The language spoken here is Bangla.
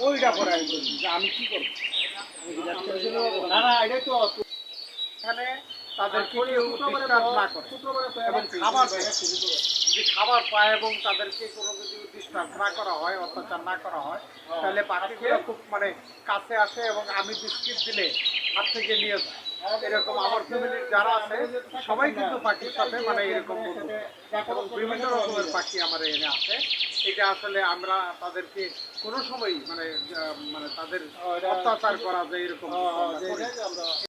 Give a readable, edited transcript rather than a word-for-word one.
ওইটা পরে আমি বলি যে আমি কি করবো। না না এটাই তো এখানে তাদেরকে কেউ ডিস্টার্ব না করে এবং খাবার দেয়। যদি খাবার পায় এবং তাদেরকে কোনো যদি ডিস্টার্ব না করা হয়, অত্যাচার না করা হয়, তাহলে পাখিগুলো খুব মানে কাছে আসে এবং আমি বিস্কিট দিলে হাত থেকে নিয়ে যায়। এরকম আমার ফ্যামিলির যারা আছে সবাই কিন্তু পাখির সাথে মানে এরকম বন্ধু এবং বিভিন্ন রকমের পাখি আমার এখানে আছে। এটা আসলে আমরা তাদেরকে কোনো সময় মানে মানে তাদের অত্যাচার করা যায় এরকম কিছু আমরা করি না।